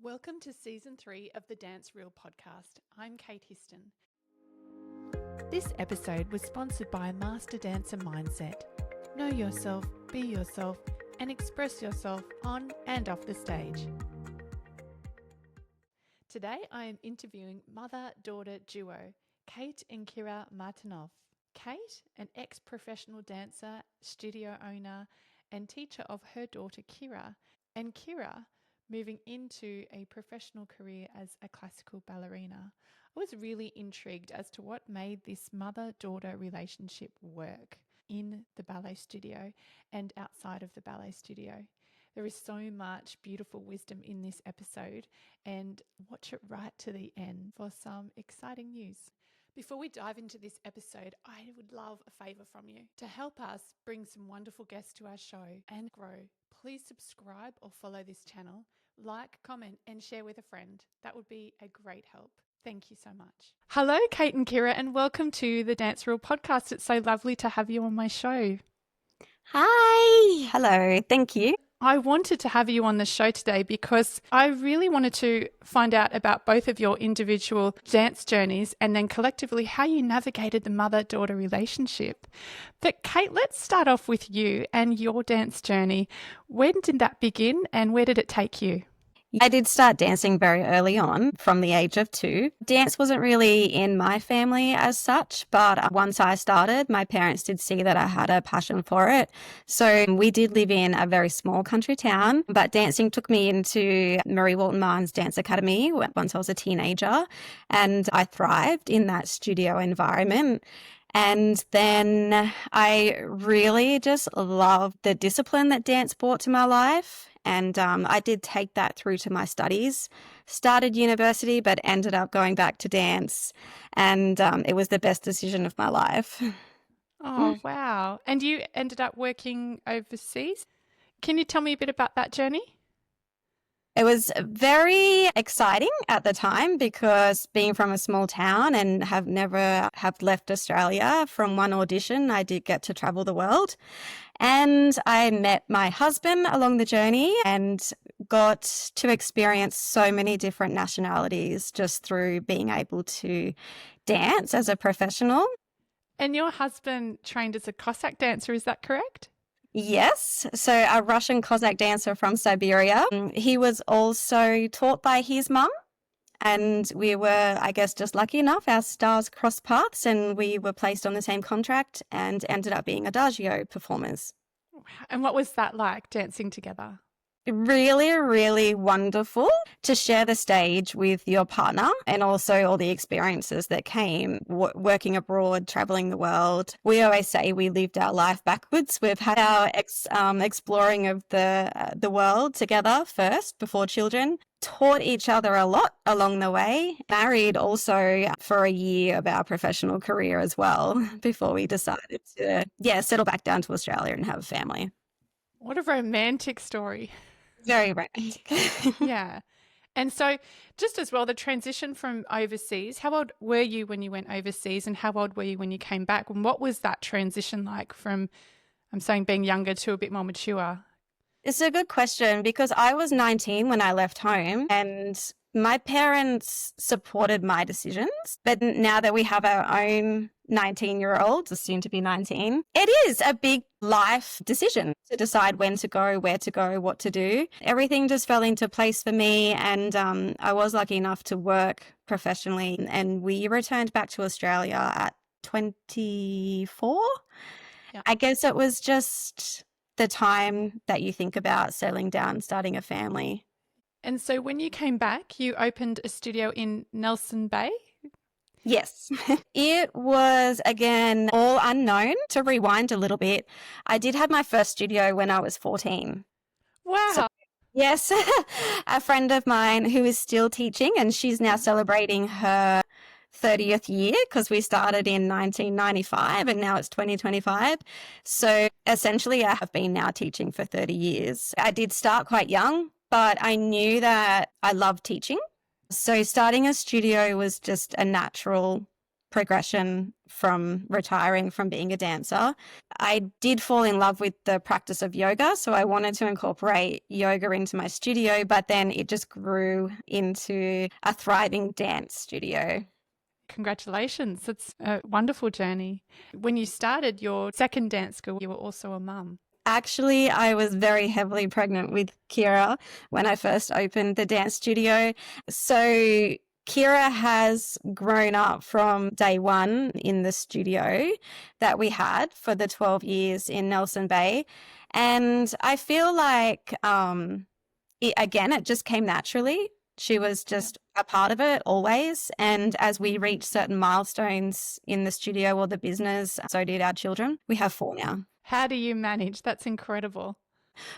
Welcome to Season 3 of the Dance Reel podcast. I'm Kate Histon. This episode was sponsored by Master Dancer Mindset. Know yourself, be yourself, and express yourself on and off the stage. Today I am interviewing mother-daughter duo, Kate and Kyra Martynov. Kate, an ex-professional dancer, studio owner, and teacher of her daughter Kyra, and Kyra moving into a professional career as a classical ballerina. I was really intrigued as to what made this mother-daughter relationship work in the ballet studio and outside of the ballet studio. There is so much beautiful wisdom in this episode, and watch it right to the end for some exciting news. Before we dive into this episode, I would love a favour from you. To help us bring some wonderful guests to our show and grow, please subscribe or follow this channel, like, comment and share with a friend. That would be a great help. Thank you so much. Hello, Kate and Kyra, and welcome to the Dance Reel podcast. It's so lovely to have you on my show. Hi. Hello. Thank you. I wanted to have you on the show today because I really wanted to find out about both of your individual dance journeys and then collectively how you navigated the mother-daughter relationship. But Kate, let's start off with you and your dance journey. When did that begin and where did it take you? I did start dancing very early on from the age of 2. Dance wasn't really in my family as such, but once I started, my parents did see that I had a passion for it. So we did live in a very small country town, but dancing took me into Marie Walton Marnes Dance Academy once I was a teenager, and I thrived in that studio environment. And then I really just loved the discipline that dance brought to my life. And I did take that through to my studies, started university, but ended up going back to dance. And it was the best decision of my life. Oh, wow. And you ended up working overseas. Can you tell me a bit about that journey? It was very exciting at the time because being from a small town and never left Australia, from one audition, I did get to travel the world. And I met my husband along the journey and got to experience so many different nationalities just through being able to dance as a professional. And your husband trained as a Cossack dancer, is that correct? Yes. So a Russian Cossack dancer from Siberia. He was also taught by his mum. And we were, I guess, just lucky enough, our stars crossed paths and we were placed on the same contract and ended up being Adagio performers. And what was that like, dancing together? Really, really wonderful to share the stage with your partner and also all the experiences that came working abroad, traveling the world. We always say we lived our life backwards. We've had our exploring of the world together first before children, taught each other a lot along the way, married also for a year of our professional career as well before we decided to, settle back down to Australia and have a family. What a romantic story. Very romantic. Yeah. And so just as well, the transition from overseas, how old were you when you went overseas and how old were you when you came back? And what was that transition like from, I'm saying being younger to a bit more mature? It's a good question because I was 19 when I left home and my parents supported my decisions. But now that we have our own 19-year-old, soon to be 19, it is a big life decision to decide when to go, where to go, what to do. Everything just fell into place for me. And I was lucky enough to work professionally. And we returned back to Australia at 24. Yeah. I guess it was just the time that you think about settling down, starting a family. And so when you came back, you opened a studio in Nelson Bay? Yes. It was, again, all unknown. To rewind a little bit, I did have my first studio when I was 14. Wow. So, yes. A friend of mine who is still teaching and she's now celebrating her 30th year because we started in 1995 and now it's 2025. So essentially I have been now teaching for 30 years. I did start quite young, but I knew that I loved teaching. So starting a studio was just a natural progression from retiring from being a dancer. I did fall in love with the practice of yoga, so I wanted to incorporate yoga into my studio, but then it just grew into a thriving dance studio. Congratulations. It's a wonderful journey. When you started your second dance school, you were also a mum. Actually, I was very heavily pregnant with Kyra when I first opened the dance studio. So Kyra has grown up from day one in the studio that we had for the 12 years in Nelson Bay. And I feel like, it just came naturally. She was just a part of it always. And as we reached certain milestones in the studio or the business, so did our children. We have 4 now. How do you manage? That's incredible.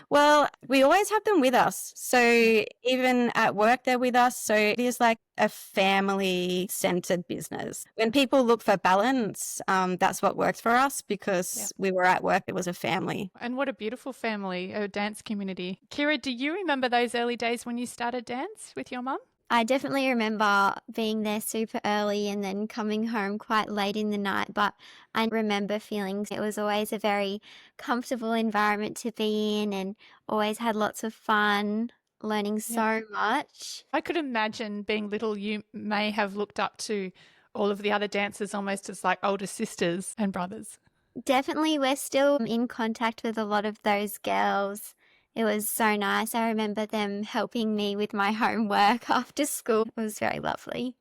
Well, we always have them with us. So even at work, they're with us. So it is like a family-centered business. When people look for balance, that's what works for us because we were at work. It was a family. And what a beautiful family, a dance community. Kyra, do you remember those early days when you started dance with your mum? I definitely remember being there super early and then coming home quite late in the night, but I remember feeling it was always a very comfortable environment to be in and always had lots of fun, learning so much. I could imagine being little, you may have looked up to all of the other dancers almost as like older sisters and brothers. Definitely, we're still in contact with a lot of those girls. It was so nice. I remember them helping me with my homework after school. It was very lovely.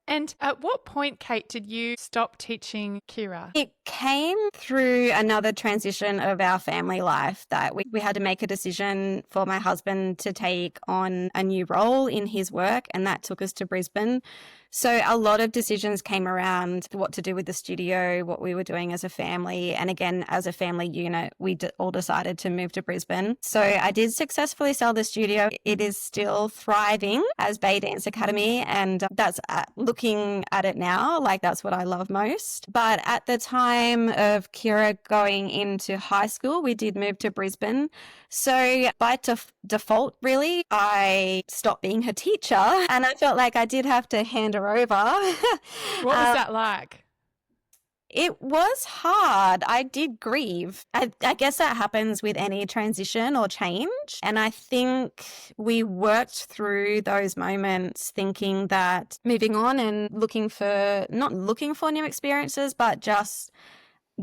And at what point, Kate, did you stop teaching Kyra? It came through another transition of our family life that we had to make a decision for my husband to take on a new role in his work, and that took us to Brisbane. So a lot of decisions came around what to do with the studio, what we were doing as a family. And again, as a family unit, we all decided to move to Brisbane. So I did successfully sell the studio. It is still thriving as Bay Dance Academy. And that's looking at it now, like that's what I love most. But at the time of Kyra going into high school, we did move to Brisbane. So by default, really, I stopped being her teacher and I felt like I did have to hand her over. What was that like? It was hard. I did grieve. I guess that happens with any transition or change. And I think we worked through those moments thinking that moving on and not looking for new experiences, but just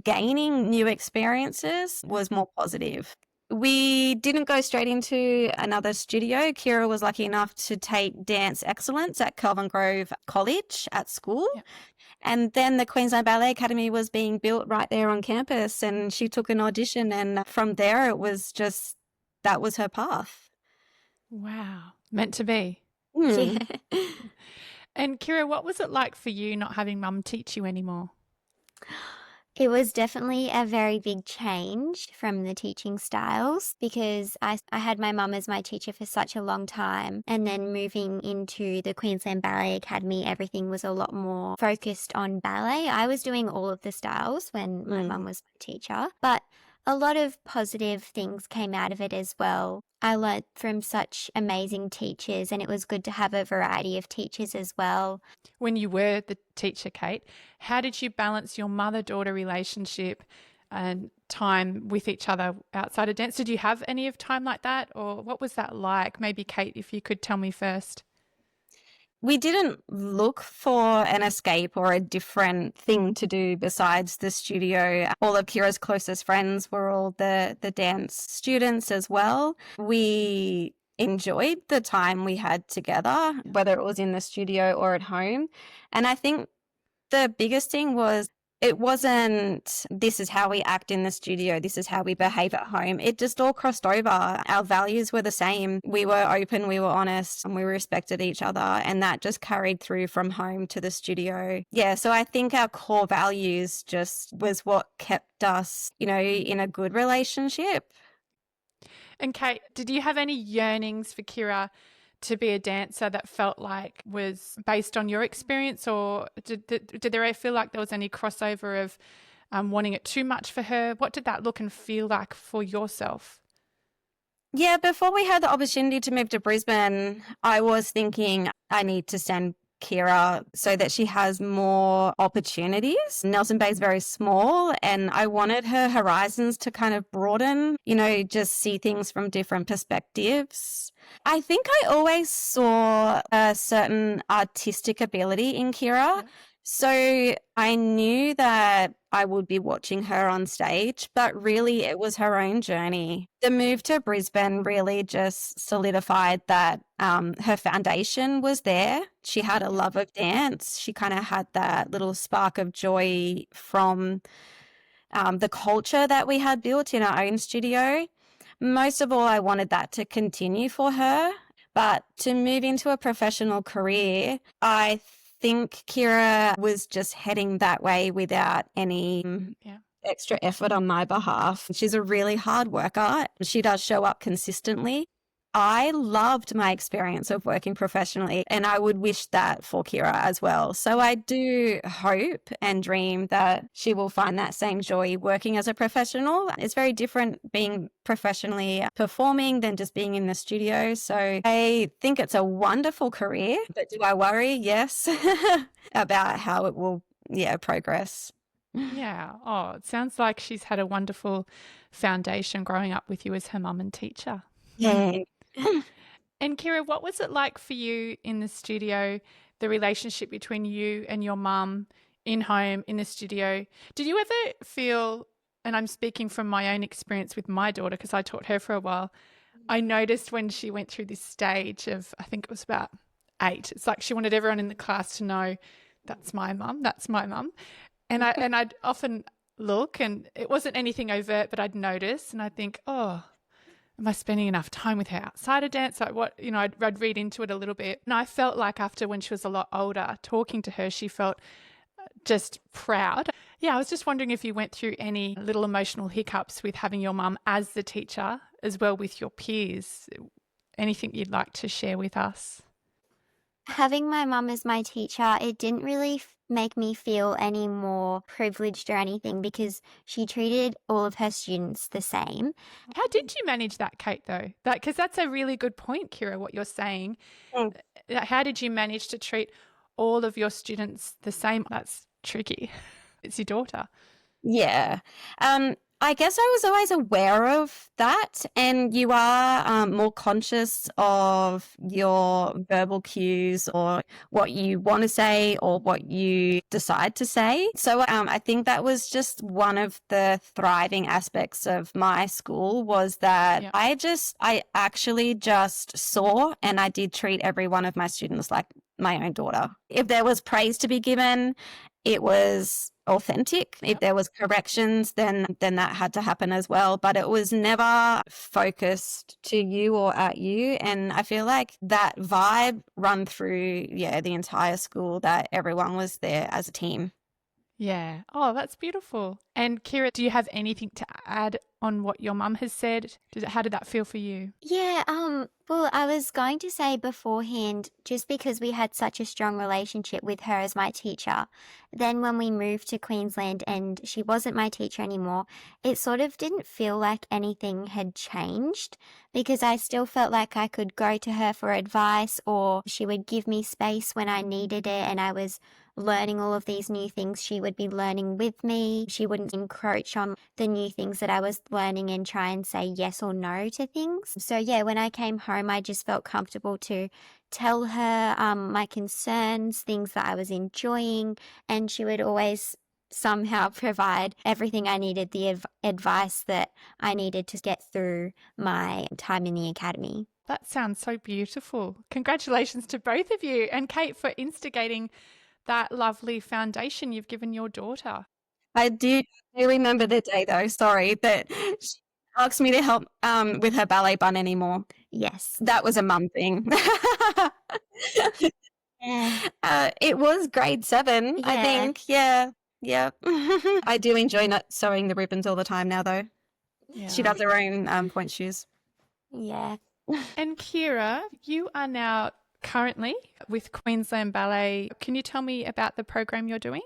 gaining new experiences was more positive. We didn't go straight into another studio. Kyra was lucky enough to take dance excellence at Kelvin Grove College at school. Yep. And then the Queensland Ballet Academy was being built right there on campus and she took an audition and from there it was just, that was her path. Wow. Meant to be. Yeah. And Kyra, what was it like for you not having mum teach you anymore? It was definitely a very big change from the teaching styles because I had my mum as my teacher for such a long time, and then moving into the Queensland Ballet Academy, everything was a lot more focused on ballet. I was doing all of the styles when my mum was my teacher, but a lot of positive things came out of it as well. I learnt from such amazing teachers and it was good to have a variety of teachers as well. When you were the teacher, Kate, how did you balance your mother-daughter relationship and time with each other outside of dance? Did you have any of time like that or what was that like? Maybe Kate, if you could tell me first. We didn't look for an escape or a different thing to do besides the studio. All of Kyra's closest friends were all the dance students as well. We enjoyed the time we had together, whether it was in the studio or at home. And I think the biggest thing was it wasn't, this is how we act in the studio, this is how we behave at home. It just all crossed over. Our values were the same. We were open, we were honest, and we respected each other. And that just carried through from home to the studio. Yeah, so I think our core values just was what kept us, in a good relationship. And Kate, did you have any yearnings for Kyra to be a dancer that felt like was based on your experience, or did there feel like there was any crossover of wanting it too much for her? What did that look and feel like for yourself? Yeah, before we had the opportunity to move to Brisbane, I was thinking I need to send Kyra so that she has more opportunities. Nelson Bay is very small, and I wanted her horizons to kind of broaden, just see things from different perspectives. I think I always saw a certain artistic ability in Kyra. Yeah. So I knew that I would be watching her on stage, but really it was her own journey. The move to Brisbane really just solidified that her foundation was there. She had a love of dance. She kind of had that little spark of joy from the culture that we had built in our own studio. Most of all, I wanted that to continue for her. But to move into a professional career, I think Kyra was just heading that way without any extra effort on my behalf. She's a really hard worker. She does show up consistently. I loved my experience of working professionally, and I would wish that for Kyra as well. So I do hope and dream that she will find that same joy working as a professional. It's very different being professionally performing than just being in the studio. So I think it's a wonderful career, but do I worry? Yes, about how it will, progress. Yeah. Oh, it sounds like she's had a wonderful foundation growing up with you as her mum and teacher. Yeah. And Kyra, what was it like for you in the studio, the relationship between you and your mum in home, in the studio? Did you ever feel, and I'm speaking from my own experience with my daughter because I taught her for a while, I noticed when she went through this stage of, I think it was about 8, it's like she wanted everyone in the class to know, that's my mum, that's my mum. And I'd often look, and it wasn't anything overt, but I'd notice and I'd think, oh, am I spending enough time with her outside of dance? Like what, I'd read into it a little bit. And I felt like after when she was a lot older, talking to her, she felt just proud. Yeah, I was just wondering if you went through any little emotional hiccups with having your mum as the teacher as well with your peers. Anything you'd like to share with us? Having my mum as my teacher, it didn't really make me feel any more privileged or anything because she treated all of her students the same. How did you manage that, Kate, though? Because that's a really good point, Kyra, what you're saying. How did you manage to treat all of your students the same? That's tricky. It's your daughter. Yeah. I guess I was always aware of that, and you are more conscious of your verbal cues or what you want to say or what you decide to say. So I think that was just one of the thriving aspects of my school was that I actually just saw and I did treat every one of my students like my own daughter. If there was praise to be given, it was authentic. If there was corrections, then that had to happen as well. But it was never focused to you or at you. And I feel like that vibe run through, the entire school, that everyone was there as a team. Yeah. Oh, that's beautiful. And Kyra, do you have anything to add on what your mum has said? How did that feel for you? Yeah, well, I was going to say beforehand, just because we had such a strong relationship with her as my teacher, then when we moved to Queensland and she wasn't my teacher anymore, it sort of didn't feel like anything had changed because I still felt like I could go to her for advice or she would give me space when I needed it and I was learning all of these new things. She would be learning with me. She wouldn't encroach on the new things that I was learning and try and say yes or no to things. So yeah, when I came home, I just felt comfortable to tell her my concerns, things that I was enjoying, and she would always somehow provide everything I needed, the advice that I needed to get through my time in the academy. That sounds so beautiful. Congratulations to both of you and Kate for instigating that lovely foundation you've given your daughter. I do remember the day though, sorry, that she asked me to help with her ballet bun anymore. Yes. That was a mum thing. It was grade 7, I think. Yeah. I do enjoy not sewing the ribbons all the time now though. Yeah. She does her own point shoes. Yeah. And Kyra, you are now currently with Queensland Ballet. Can you tell me about the program you're doing?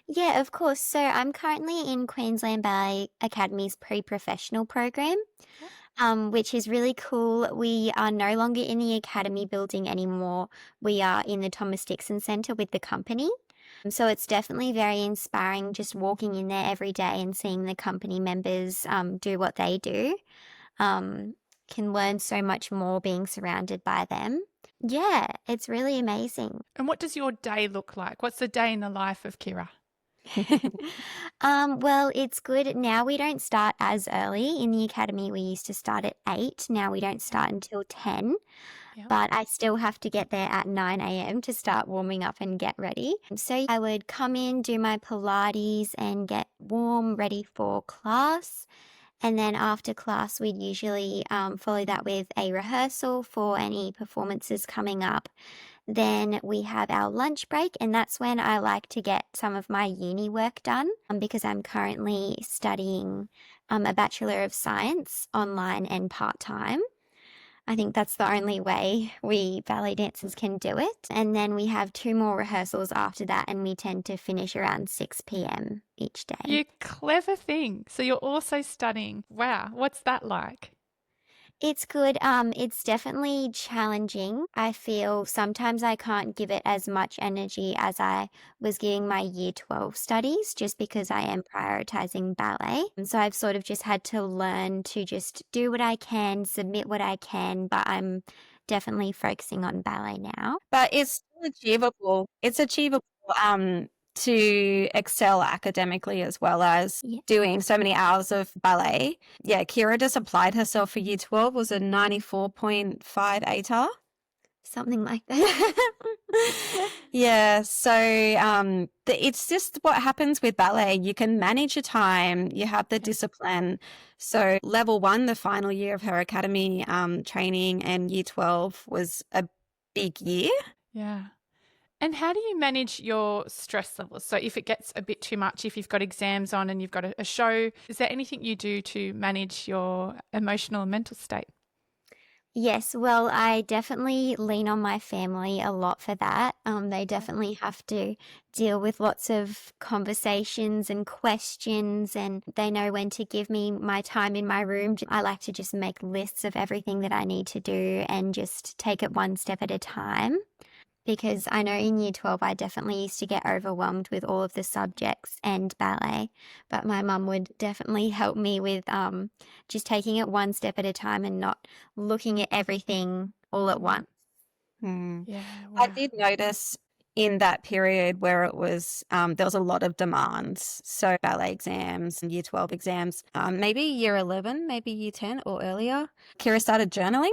Yeah, of course. So I'm currently in Queensland Ballet Academy's pre-professional program. which is really cool. We are no longer in the academy building anymore. We are in the Thomas Dixon Centre with the company. So it's definitely very inspiring just walking in there every day and seeing the company members do what they do. Can learn so much more being surrounded by them. Yeah, it's really amazing. And what does your day look like? What's the day in the life of Kyra? Well, it's good. Now we don't start as early. In the academy, we used to start at 8. Now we don't start until 10. Yeah. But I still have to get there at 9 a.m. to start warming up and get ready. So I would come in, do my Pilates and get warm, ready for class. And then after class, we'd usually follow that with a rehearsal for any performances coming up. Then we have our lunch break, and that's when I like to get some of my uni work done because I'm currently studying a Bachelor of Science online and part-time. I think that's the only way we ballet dancers can do it. And then we have 2 more rehearsals after that, and we tend to finish around 6 p.m. each day. You clever thing. So you're also studying. Wow. What's that like? It's good. It's definitely challenging. I feel sometimes I can't give it as much energy as I was giving my year 12 studies just because I am prioritizing ballet. And so I've sort of just had to learn to just do what I can, submit what I can, but I'm definitely focusing on ballet now. But it's still achievable. It's achievable to excel academically as well as Yeah. doing so many hours of ballet. Yeah, Kyra just applied herself for year 12, was a 94.5 ATAR. Something like that. Yeah, so it's just what happens with ballet. You can manage your time, you have the discipline. So level 1, the final year of her academy training, and year 12 was a big year. Yeah. And how do you manage your stress levels? So if it gets a bit too much, if you've got exams on and you've got a show, is there anything you do to manage your emotional and mental state? Yes, well, I definitely lean on my family a lot for that. They definitely have to deal with lots of conversations and questions, and they know when to give me my time in my room. I like to just make lists of everything that I need to do and just take it one step at a time. Because I know in year 12, I definitely used to get overwhelmed with all of the subjects and ballet, but my mum would definitely help me with just taking it one step at a time and not looking at everything all at once. Yeah, I did notice in that period where it was, there was a lot of demands. So ballet exams and year 12 exams, maybe year 11, maybe year 10 or earlier. Kyra started journaling.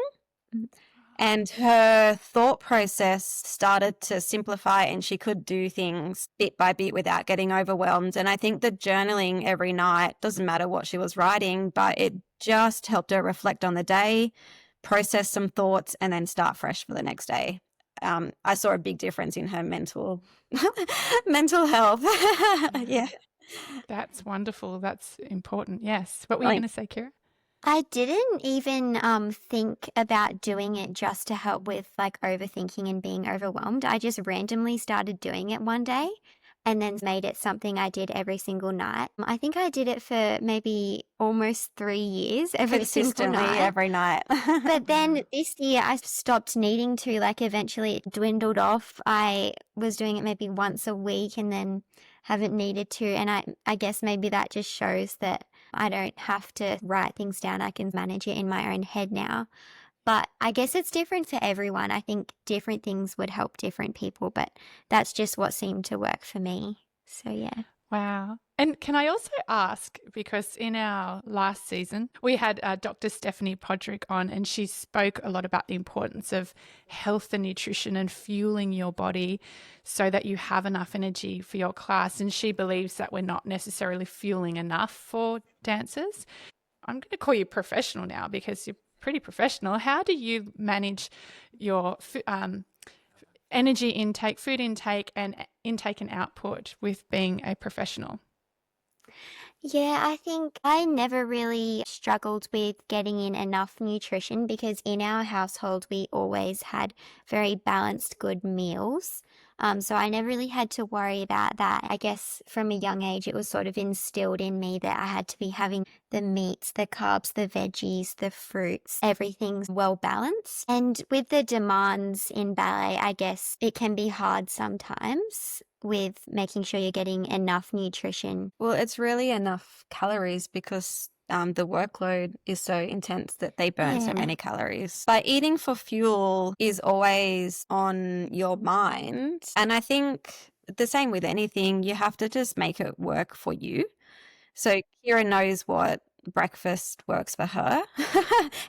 And her thought process started to simplify, and she could do things bit by bit without getting overwhelmed. And I think the journaling every night, doesn't matter what she was writing, but it just helped her reflect on the day, process some thoughts, and then start fresh for the next day. I saw a big difference in her mental health. Yeah. That's wonderful. That's important. Yes. What were you going to say, Kyra? I didn't even think about doing it just to help with like overthinking and being overwhelmed. I just randomly started doing it one day and then made it something I did every single night. I think I did it for maybe almost 3 years, every single night. Every night. But then this year I stopped needing to, like eventually it dwindled off. I was doing it maybe once a week and then haven't needed to. And I guess maybe that just shows that I don't have to write things down. I can manage it in my own head now. But I guess it's different for everyone. I think different things would help different people, but that's just what seemed to work for me. So, yeah. Wow. And can I also ask, because in our last season, we had Dr. Stephanie Podrick on, and she spoke a lot about the importance of health and nutrition and fueling your body so that you have enough energy for your class. And she believes that we're not necessarily fueling enough for dancers. I'm going to call you professional now because you're pretty professional. How do you manage your energy intake, food intake and output with being a professional? Yeah, I think I never really struggled with getting in enough nutrition because in our household we always had very balanced, good meals. So I never really had to worry about that. I guess from a young age, it was sort of instilled in me that I had to be having the meats, the carbs, the veggies, the fruits, everything's well balanced. And with the demands in ballet, I guess it can be hard sometimes with making sure you're getting enough nutrition. Well, it's really enough calories because the workload is so intense that they burn so Yeah. many calories. But eating for fuel is always on your mind. And I think the same with anything, you have to just make it work for you. So Kira knows what breakfast works for her.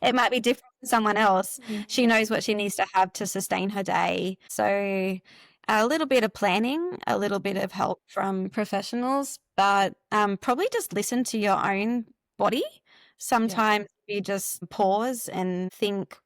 It might be different for someone else. She knows what she needs to have to sustain her day. So a little bit of planning, a little bit of help from professionals, but probably just listen to your own body. Sometimes you just pause and think,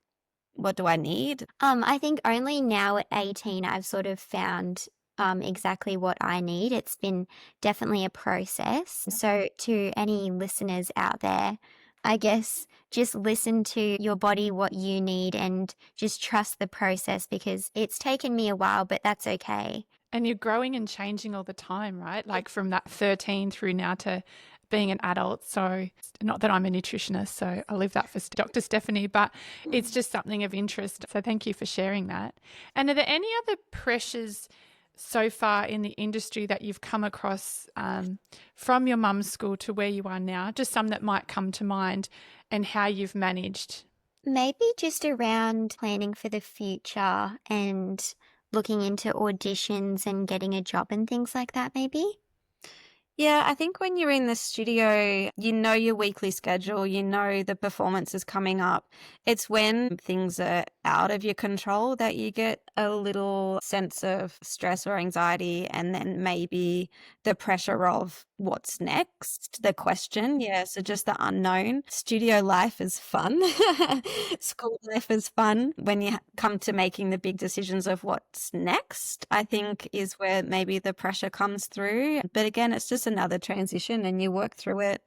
what do I need? I think only now at 18, I've sort of found exactly what I need. It's been definitely a process. So to any listeners out there, I guess just listen to your body, what you need, and just trust the process, because it's taken me a while, but that's okay. And you're growing and changing all the time, right? Like from that 13 through now to being an adult. So not that I'm a nutritionist, so I'll leave that for Dr. Stephanie, but it's just something of interest. So thank you for sharing that. And are there any other pressures so far in the industry that you've come across from your mum's school to where you are now? Just some that might come to mind and how you've managed. Maybe just around planning for the future and looking into auditions and getting a job and things like that, maybe? Yeah, I think when you're in the studio, you know your weekly schedule, you know the performance is coming up. It's when things are out of your control that you get a little sense of stress or anxiety, and then maybe the pressure of what's next, the question. Yeah, so just the unknown. Studio life is fun. School life is fun. When you come to making the big decisions of what's next, I think is where maybe the pressure comes through. But again, it's just another transition and you work through it.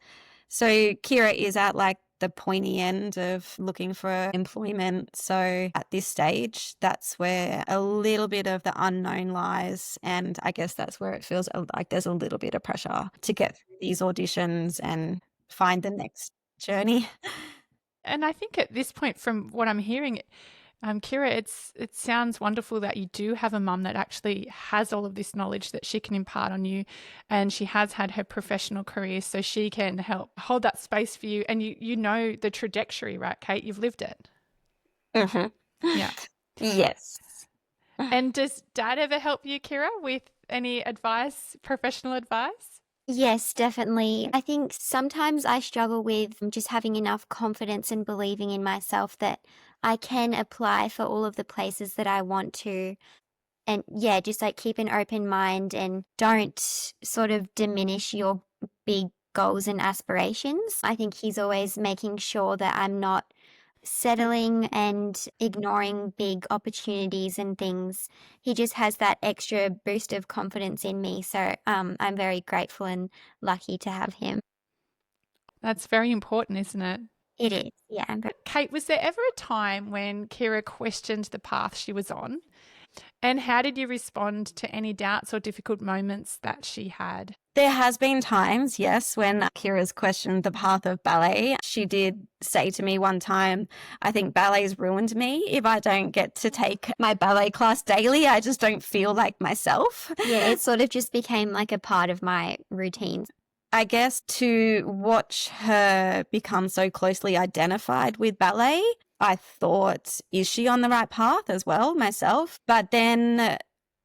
So Kyra is at like the pointy end of looking for employment. So at this stage, that's where a little bit of the unknown lies. And I guess that's where it feels like there's a little bit of pressure to get through these auditions and find the next journey. And I think at this point, from what I'm hearing, Kyra, it sounds wonderful that you do have a mum that actually has all of this knowledge that she can impart on you, and she has had her professional career, so she can help hold that space for you. And you know the trajectory, right, Kate? You've lived it. Mm-hmm. Yeah. Yes. And does Dad ever help you, Kyra, with any advice, professional advice? Yes, definitely. I think sometimes I struggle with just having enough confidence and believing in myself that I can apply for all of the places that I want to. And yeah, just like keep an open mind and don't sort of diminish your big goals and aspirations. I think he's always making sure that I'm not settling and ignoring big opportunities and things. He just has that extra boost of confidence in me. So I'm very grateful and lucky to have him. That's very important, isn't it? It is, yeah. Kate, was there ever a time when Kyra questioned the path she was on? And how did you respond to any doubts or difficult moments that she had? There has been times, yes, when Kyra's questioned the path of ballet. She did say to me one time, I think ballet's ruined me. If I don't get to take my ballet class daily, I just don't feel like myself. Yeah, it sort of just became like a part of my routine. I guess to watch her become so closely identified with ballet, I thought, is she on the right path as well myself? But then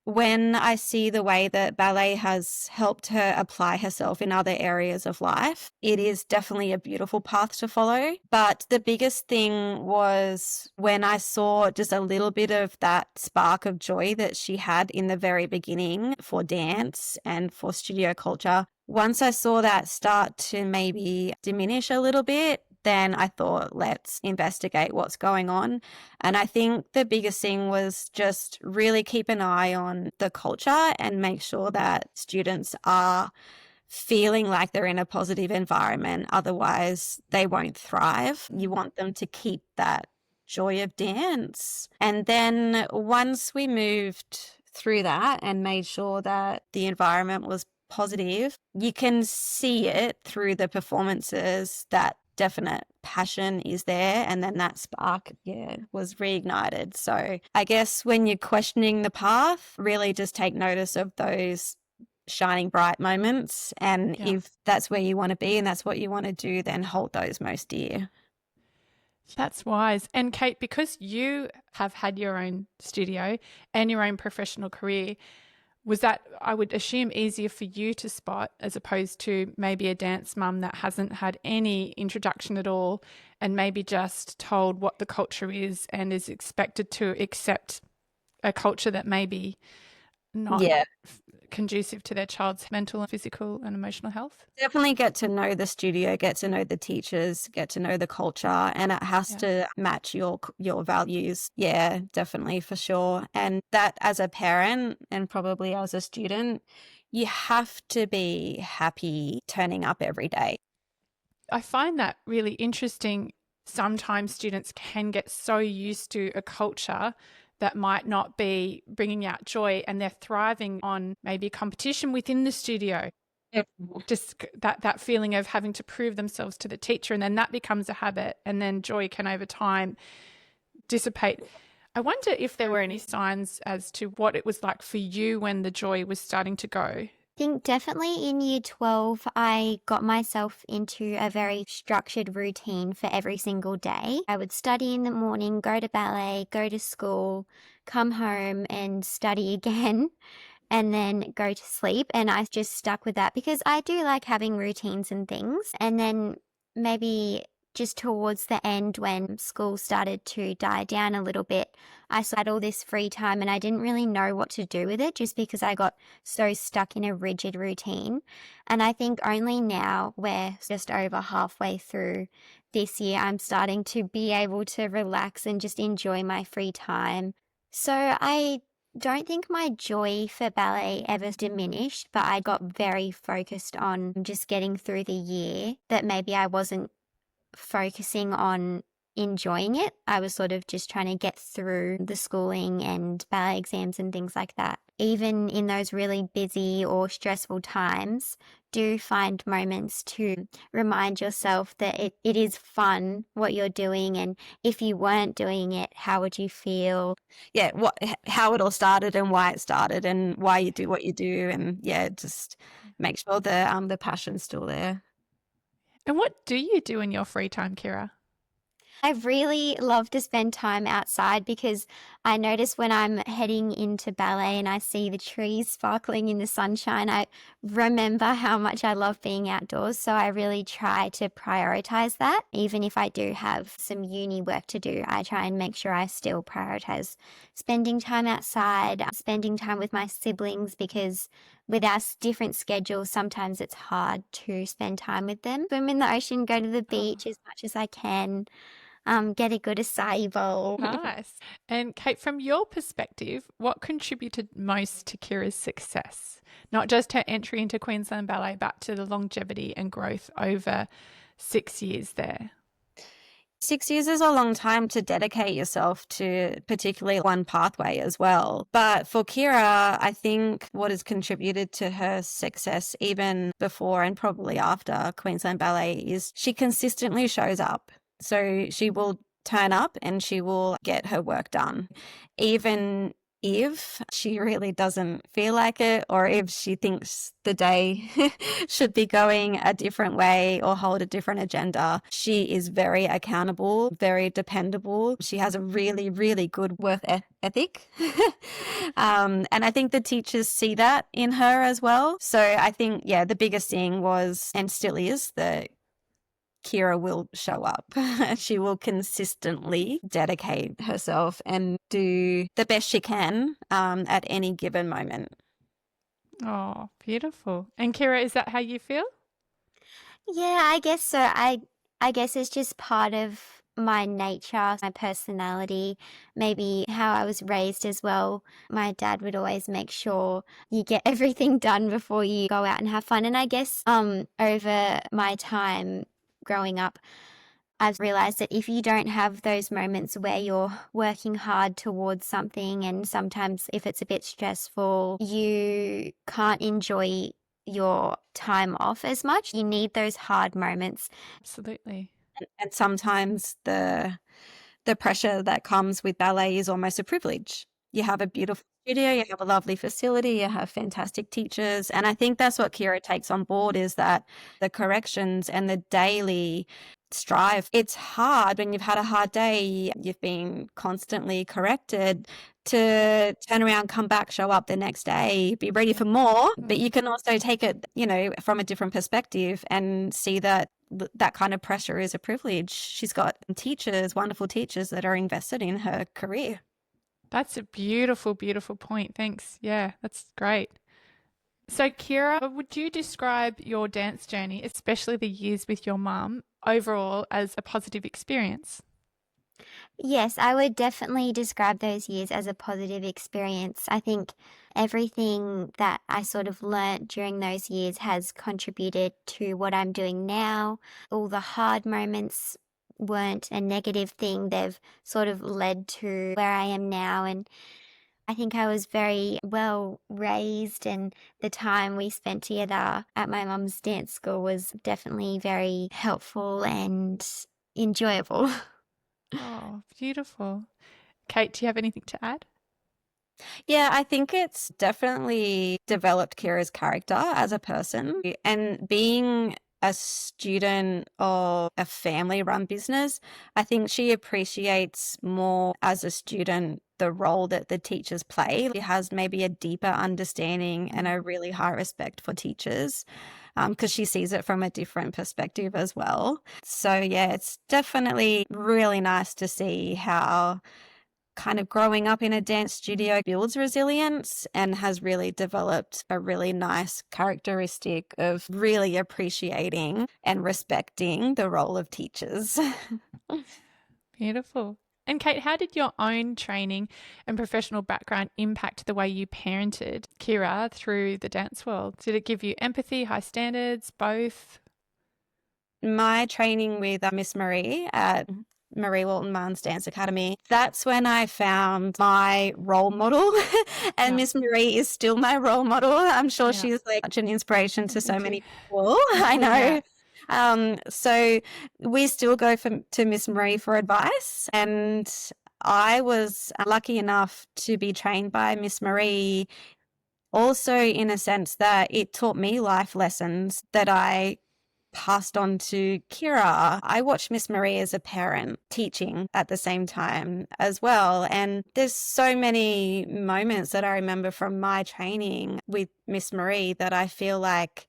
when I see the way that ballet has helped her apply herself in other areas of life, it is definitely a beautiful path to follow. But the biggest thing was when I saw just a little bit of that spark of joy that she had in the very beginning for dance and for studio culture. Once I saw that start to maybe diminish a little bit, then I thought, let's investigate what's going on. And I think the biggest thing was just really keep an eye on the culture and make sure that students are feeling like they're in a positive environment. Otherwise, they won't thrive. You want them to keep that joy of dance. And then once we moved through that and made sure that the environment was positive, you can see it through the performances that definite passion is there, and then that spark was reignited. So I guess when you're questioning the path, really just take notice of those shining bright moments, and if that's where you want to be and that's what you want to do, then hold those most dear. That's wise. And Kate, because you have had your own studio and your own professional career, was that, I would assume, easier for you to spot as opposed to maybe a dance mum that hasn't had any introduction at all and maybe just told what the culture is and is expected to accept a culture that may be not conducive to their child's mental, physical and emotional health? Definitely get to know the studio, get to know the teachers, get to know the culture, and it has to match your values. Yeah, definitely, for sure. And that, as a parent and probably as a student, you have to be happy turning up every day. I find that really interesting. Sometimes students can get so used to a culture that might not be bringing out joy, and they're thriving on maybe competition within the studio. Just that feeling of having to prove themselves to the teacher, and then that becomes a habit, and then joy can over time dissipate. I wonder if there were any signs as to what it was like for you when the joy was starting to go. I think definitely in year 12, I got myself into a very structured routine for every single day. I would study in the morning, go to ballet, go to school, come home and study again, and then go to sleep. And I just stuck with that because I do like having routines and things. And then maybe just towards the end, when school started to die down a little bit, I had all this free time and I didn't really know what to do with it just because I got so stuck in a rigid routine. And I think only now, we're just over halfway through this year, I'm starting to be able to relax and just enjoy my free time. So I don't think my joy for ballet ever diminished, but I got very focused on just getting through the year, that maybe I wasn't focusing on enjoying it. I was sort of just trying to get through the schooling and ballet exams and things like that. Even in those really busy or stressful times, do find moments to remind yourself that it is fun what you're doing, and if you weren't doing it, how would you feel? Yeah, how it all started and why it started and why you do what you do, and just make sure the passion's still there. And what do you do in your free time, Kyra? I really love to spend time outside because I notice when I'm heading into ballet and I see the trees sparkling in the sunshine, I remember how much I love being outdoors. So I really try to prioritize that. Even if I do have some uni work to do, I try and make sure I still prioritize spending time outside, spending time with my siblings, because with our different schedules, sometimes it's hard to spend time with them. Swim in the ocean, go to the beach as much as I can. Get a good acai bowl. Nice. And Kate, from your perspective, what contributed most to Kyra's success? Not just her entry into Queensland Ballet, but to the longevity and growth over 6 years there. 6 years is a long time to dedicate yourself to particularly one pathway as well. But for Kyra, I think what has contributed to her success even before and probably after Queensland Ballet is she consistently shows up. So she will turn up and she will get her work done, even if she really doesn't feel like it, or if she thinks the day should be going a different way or hold a different agenda. She is very accountable, very dependable. She has a really, really good work ethic. And I think the teachers see that in her as well. So I think, the biggest thing was, and still is, that Kyra will show up. She will consistently dedicate herself and do the best she can at any given moment. Oh, beautiful. And Kyra, is that how you feel? Yeah, I guess so. I guess it's just part of my nature, my personality, maybe how I was raised as well. My dad would always make sure you get everything done before you go out and have fun. And I guess over my time growing up, I've realized that if you don't have those moments where you're working hard towards something, and sometimes if it's a bit stressful, you can't enjoy your time off as much. You need those hard moments. Absolutely. And sometimes the pressure that comes with ballet is almost a privilege. You have a beautiful studio, you have a lovely facility, you have fantastic teachers. And I think that's what Kyra takes on board, is that the corrections and the daily strive. It's hard when you've had a hard day, you've been constantly corrected, to turn around, come back, show up the next day, be ready for more. But you can also take it, from a different perspective and see that that kind of pressure is a privilege. She's got teachers, wonderful teachers that are invested in her career. That's a beautiful, beautiful point. Thanks. Yeah, that's great. So, Kyra, would you describe your dance journey, especially the years with your mum, overall as a positive experience? Yes, I would definitely describe those years as a positive experience. I think everything that I sort of learnt during those years has contributed to what I'm doing now. All the hard moments weren't a negative thing. They've sort of led to where I am now. And I think I was very well raised, and the time we spent together at my mum's dance school was definitely very helpful and enjoyable. Oh, beautiful. Kate, do you have anything to add? Yeah, I think it's definitely developed Kyra's character as a person. And being a student of a family-run business, I think she appreciates more as a student the role that the teachers play. She has maybe a deeper understanding and a really high respect for teachers, because she sees it from a different perspective as well. So yeah, it's definitely really nice to see how kind of growing up in a dance studio builds resilience and has really developed a really nice characteristic of really appreciating and respecting the role of teachers. Beautiful. And Kate, how did your own training and professional background impact the way you parented Kyra through the dance world? Did it give you empathy, high standards, both? My training with Miss Marie at Marie Walton Marnes Dance Academy, that's when I found my role model. And Miss Marie is still my role model. I'm sure she's like such an inspiration to so many people. I know. So we still go to Miss Marie for advice, and I was lucky enough to be trained by Miss Marie also in a sense that it taught me life lessons that I passed on to Kyra. I watched Miss Marie as a parent teaching at the same time as well. And there's so many moments that I remember from my training with Miss Marie that I feel like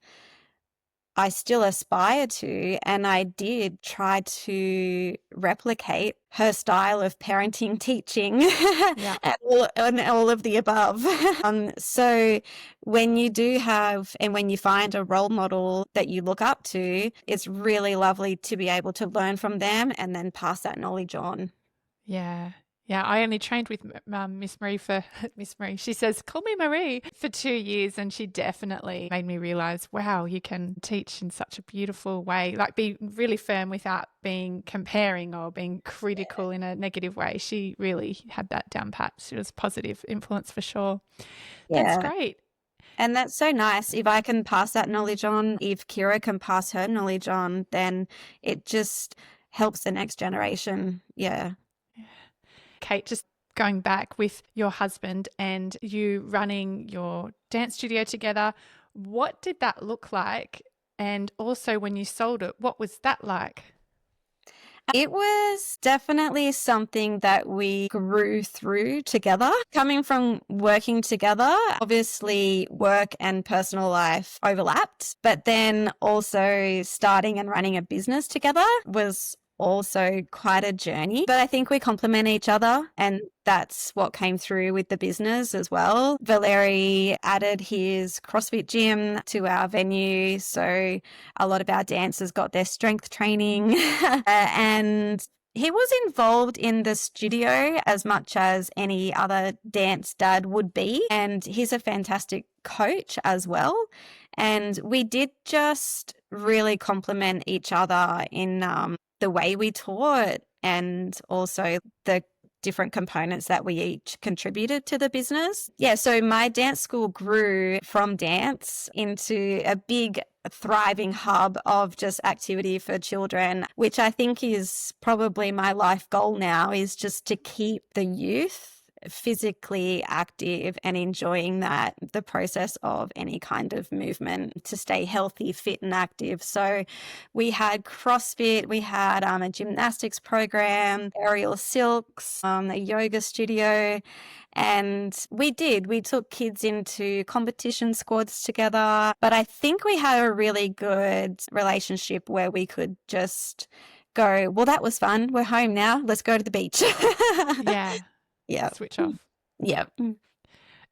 I still aspire to, and I did try to replicate her style of parenting, teaching, and all of the above. So when you do have, and when you find a role model that you look up to, it's really lovely to be able to learn from them and then pass that knowledge on. Yeah. Yeah, I only trained with Miss Marie Miss Marie. She says, call me Marie, for 2 years. And she definitely made me realize, wow, you can teach in such a beautiful way, like be really firm without being comparing or being critical in a negative way. She really had that down pat. She was a positive influence for sure. Yeah. That's great. And that's so nice. If I can pass that knowledge on, if Kyra can pass her knowledge on, then it just helps the next generation. Yeah. Kate, just going back with your husband and you running your dance studio together, what did that look like? And also when you sold it, what was that like? It was definitely something that we grew through together. Coming from working together, obviously work and personal life overlapped, but then also starting and running a business together was also quite a journey. But I think we complement each other, and that's what came through with the business as well. Valeri added his CrossFit gym to our venue, so a lot of our dancers got their strength training and he was involved in the studio as much as any other dance dad would be, and he's a fantastic coach as well. And we did just really complement each other in the way we taught and also the different components that we each contributed to the business. Yeah, so my dance school grew from dance into a big thriving hub of just activity for children, which I think is probably my life goal now, is just to keep the youth physically active and enjoying the process of any kind of movement to stay healthy, fit and active. So we had CrossFit, we had a gymnastics program, aerial silks, a yoga studio, and we took kids into competition squads together. But I think we had a really good relationship where we could just go, well, that was fun. We're home now. Let's go to the beach. Yeah. Yeah. Switch off. Yeah.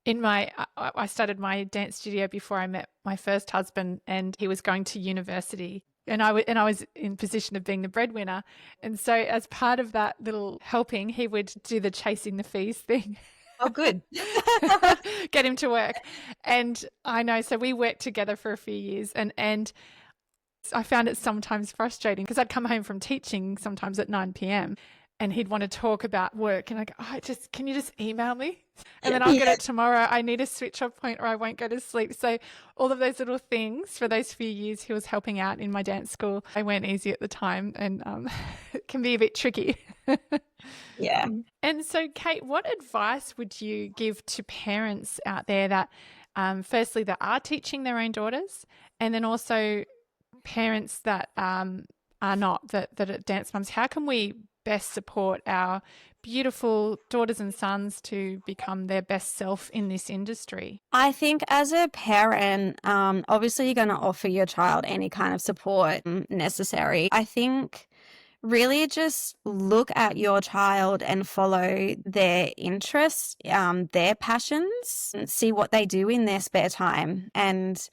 I started my dance studio before I met my first husband, and he was going to university, and I was in position of being the breadwinner. And so as part of that little helping, he would do the chasing the fees thing. Oh, good. Get him to work. And I know, so we worked together for a few years, and I found it sometimes frustrating because I'd come home from teaching sometimes at 9 p.m. and he'd want to talk about work, and I go, can you just email me? And then I'll get it tomorrow. I need a switch off point or I won't go to sleep. So all of those little things for those few years he was helping out in my dance school, they weren't easy at the time, and it can be a bit tricky. Yeah. And so, Kate, what advice would you give to parents out there that firstly that are teaching their own daughters, and then also parents that are not, that are dance mums? How can we best support our beautiful daughters and sons to become their best self in this industry? I think as a parent, obviously you're going to offer your child any kind of support necessary. I think really just look at your child and follow their interests, their passions, and see what they do in their spare time, and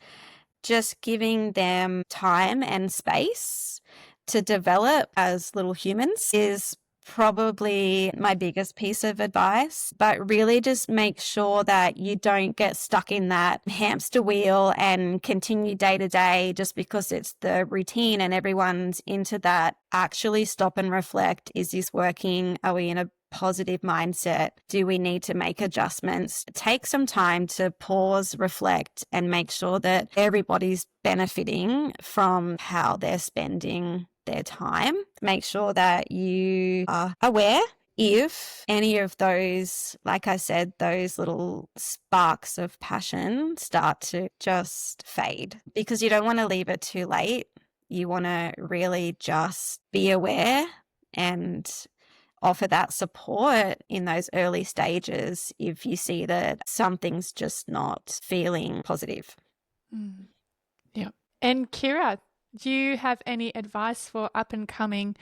just giving them time and space to develop as little humans is probably my biggest piece of advice. But really just make sure that you don't get stuck in that hamster wheel and continue day to day just because it's the routine and everyone's into that. Actually stop and reflect. Is this working? Are we in a positive mindset? Do we need to make adjustments? Take some time to pause, reflect, and make sure that everybody's benefiting from how they're spending their time. Make sure that you are aware if any of those, like I said, those little sparks of passion start to just fade, because you don't want to leave it too late. You want to really just be aware and offer that support in those early stages if you see that something's just not feeling positive. Yeah. And Kyra, do you have any advice for up and coming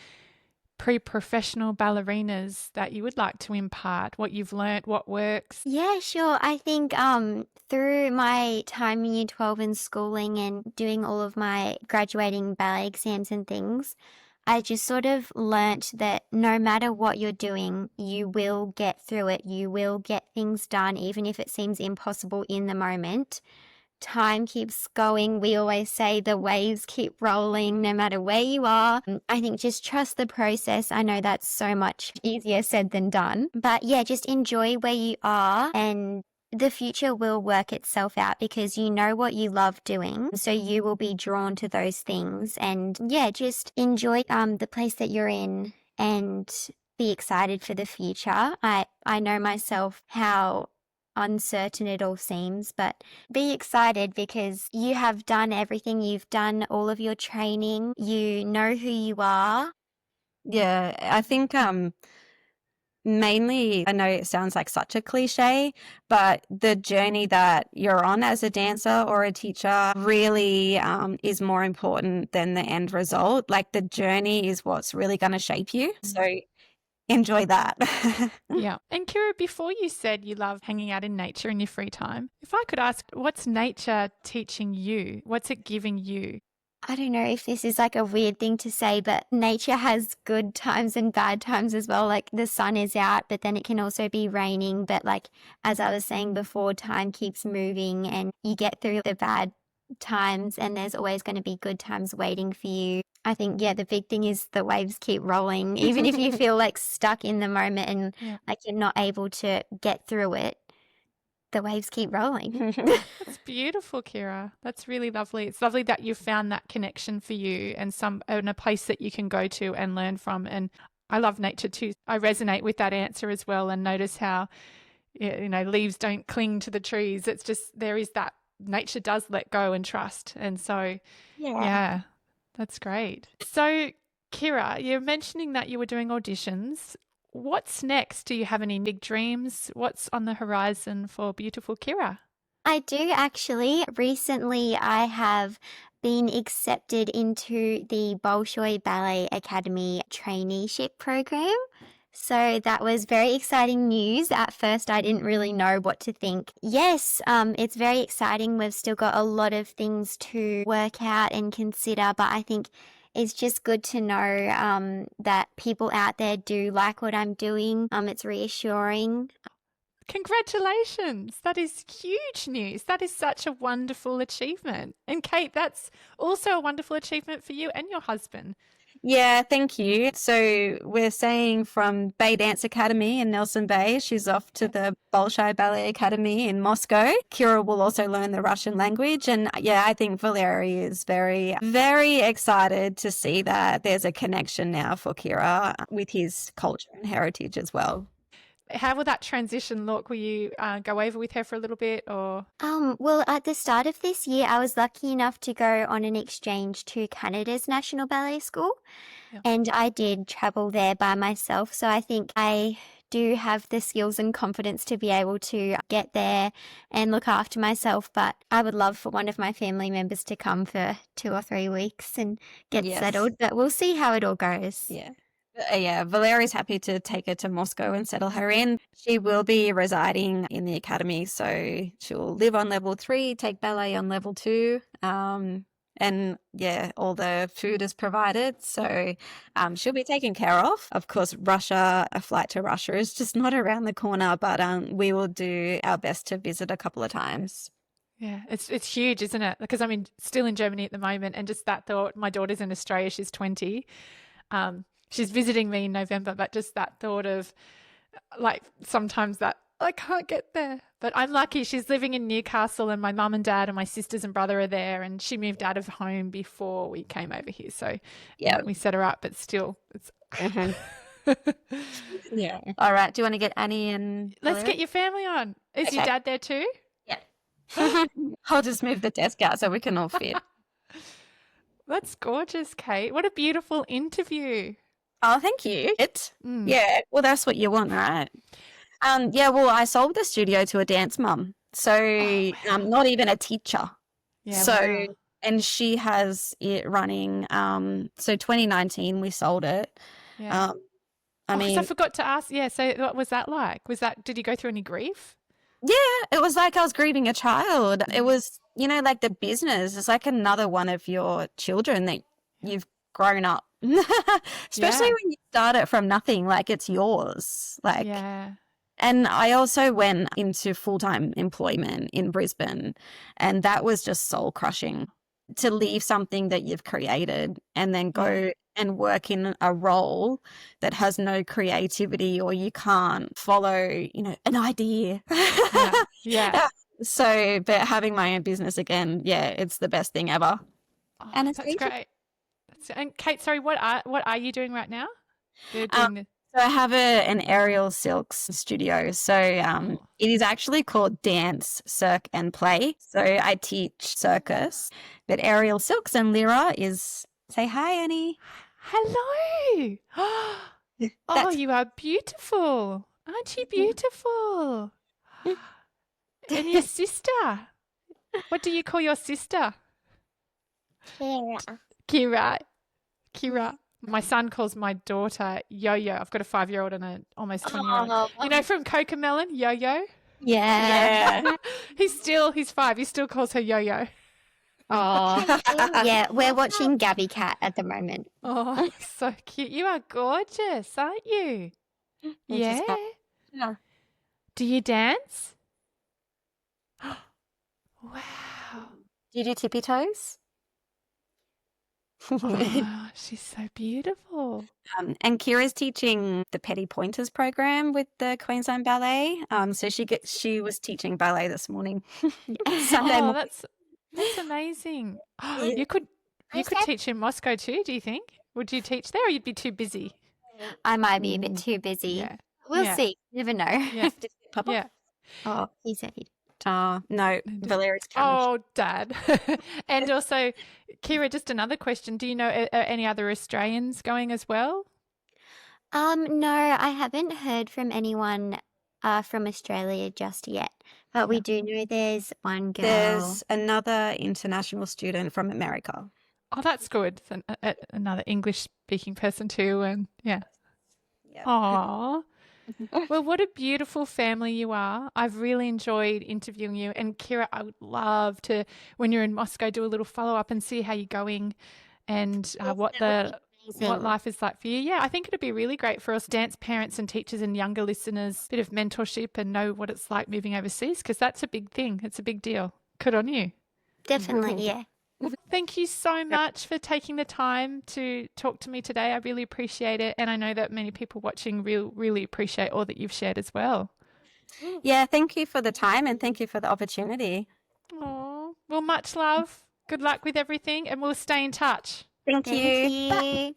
pre-professional ballerinas that you would like to impart? What you've learnt, what works? Yeah, sure. I think through my time in Year 12 and schooling and doing all of my graduating ballet exams and things, I just sort of learnt that no matter what you're doing, you will get through it. You will get things done, even if it seems impossible in the moment. Time keeps going. We always say the waves keep rolling no matter where you are. I think just trust the process. I know that's so much easier said than done. But yeah, just enjoy where you are, and the future will work itself out because you know what you love doing. So you will be drawn to those things. And yeah, just enjoy the place that you're in and be excited for the future. I know myself how uncertain it all seems, but be excited because you have done everything. You've done all of your training. You know who you are. Yeah, I think mainly, I know it sounds like such a cliche, but the journey that you're on as a dancer or a teacher really is more important than the end result. Like the journey is what's really going to shape you. So enjoy that. Yeah. And Kyra, before you said you love hanging out in nature in your free time, if I could ask, what's nature teaching you? What's it giving you? I don't know if this is like a weird thing to say, but nature has good times and bad times as well. Like the sun is out, but then it can also be raining. But like, as I was saying before, time keeps moving and you get through the bad times and there's always going to be good times waiting for you. I think, yeah, the big thing is the waves keep rolling. Even if you feel like stuck in the moment and like you're not able to get through it, the waves keep rolling. That's beautiful, Kyra. That's really lovely. It's lovely that you found that connection for you and a place that you can go to and learn from. And I love nature too. I resonate with that answer as well and notice how, leaves don't cling to the trees. It's just there is that nature does let go and trust. And so, yeah, that's great. So, Kyra, you're mentioning that you were doing auditions. What's next? Do you have any big dreams? What's on the horizon for beautiful Kyra? I do actually. Recently, I have been accepted into the Bolshoi Ballet Academy traineeship program. So that was very exciting news. At first, I didn't really know what to think. Yes, it's very exciting. We've still got a lot of things to work out and consider, but I think it's just good to know that people out there do like what I'm doing. It's reassuring. Congratulations. That is huge news. That is such a wonderful achievement. And Kate, that's also a wonderful achievement for you and your husband. Yeah, thank you. So we're saying from Bay Dance Academy in Nelson Bay, she's off to the Bolshoi Ballet Academy in Moscow. Kyra will also learn the Russian language. And yeah, I think Valery is very, very excited to see that there's a connection now for Kyra with his culture and heritage as well. How will that transition look? Will you go over with her for a little bit or? Well, at the start of this year, I was lucky enough to go on an exchange to Canada's National Ballet School, and I did travel there by myself. So I think I do have the skills and confidence to be able to get there and look after myself. But I would love for one of my family members to come for 2 or 3 weeks and get settled. But we'll see how it all goes. Yeah, Valeria's happy to take her to Moscow and settle her in. She will be residing in the academy, so she'll live on level 3, take ballet on level 2. And yeah, all the food is provided, so she'll be taken care of. Of course, a flight to Russia is just not around the corner, but we will do our best to visit a couple of times. Yeah, it's huge, isn't it? Because I'm still in Germany at the moment, and just that thought, my daughter's in Australia, she's 20. She's visiting me in November, but just that thought of like sometimes that I can't get there. But I'm lucky she's living in Newcastle and my mum and dad and my sisters and brother are there, and she moved out of home before we came over here. So we set her up, but still it's Yeah. All right. Do you want to get Annie and let's get your family on. Is your dad there too? Yeah. I'll just move the desk out so we can all fit. That's gorgeous, Kate. What a beautiful interview. Oh, thank you. Yeah, well, that's what you want, right? Well, I sold the studio to a dance mum, so not even a teacher. Yeah, so, wow. And she has it running. So 2019 we sold it. Yeah. I forgot to ask. Yeah, so what was that like? Did you go through any grief? Yeah, it was like I was grieving a child. It was, like the business. It's like another one of your children that you've grown up. Especially when you start it from nothing, like it's yours. And I also went into full-time employment in Brisbane, and that was just soul crushing to leave something that you've created and then go and work in a role that has no creativity, or you can't follow, an idea. So, but having my own business again, it's the best thing ever. And it's great. And Kate, sorry, what are you doing right now? So I have an aerial silks studio. So it is actually called Dance, Cirque and Play. So I teach circus, but aerial silks and Lyra is, say hi, Annie. Hello. Oh, you are beautiful. Aren't you beautiful? And your sister. What do you call your sister? Kyra. My son calls my daughter Yo-Yo. I've got a 5-year-old and an almost 20-year-old. From Cocomelon, Yo-Yo? Yeah. He's 5. He still calls her Yo-Yo. Oh. Yeah, we're watching Gabby Cat at the moment. Oh, so cute. You are gorgeous, aren't you? Yeah. Do you dance? Wow. Do you do tippy toes? Oh, she's so beautiful. And Kira's teaching the Petty Pointers program with the Queensland Ballet. So she was teaching ballet this morning. Sunday Oh, morning. that's amazing. Oh, Yeah. you could teach in Moscow too, do you think? Would you teach there or you'd be too busy? I might be a bit too busy. Yeah. We'll Yeah. see. Never know. Yeah. Papa? Yeah. Oh, he said he'd. No, Valeria's coming. Oh, Dad. And also, Kyra, just another question. Do you know any other Australians going as well? No, I haven't heard from anyone from Australia just yet. But we do know there's one girl. There's another international student from America. Oh, that's good. It's another English-speaking person too, and yeah. Yeah. Aw. Well, what a beautiful family you are. I've really enjoyed interviewing you. And Kyra, I would love to, when you're in Moscow, do a little follow-up and see how you're going and what life is like for you. Yeah, I think it'd be really great for us dance parents and teachers and younger listeners, a bit of mentorship and know what it's like moving overseas, because that's a big thing. It's a big deal. Good on you. Definitely, yeah. Thank you so much for taking the time to talk to me today. I really appreciate it. And I know that many people watching really appreciate all that you've shared as well. Yeah, thank you for the time and thank you for the opportunity. Oh, well, much love. Good luck with everything and we'll stay in touch. Thank you. you. Bye.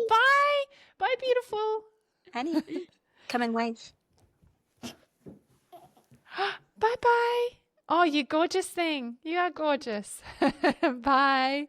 Bye. Bye, beautiful. Annie, come and wave. Bye-bye. Oh, you gorgeous thing. You are gorgeous. Bye.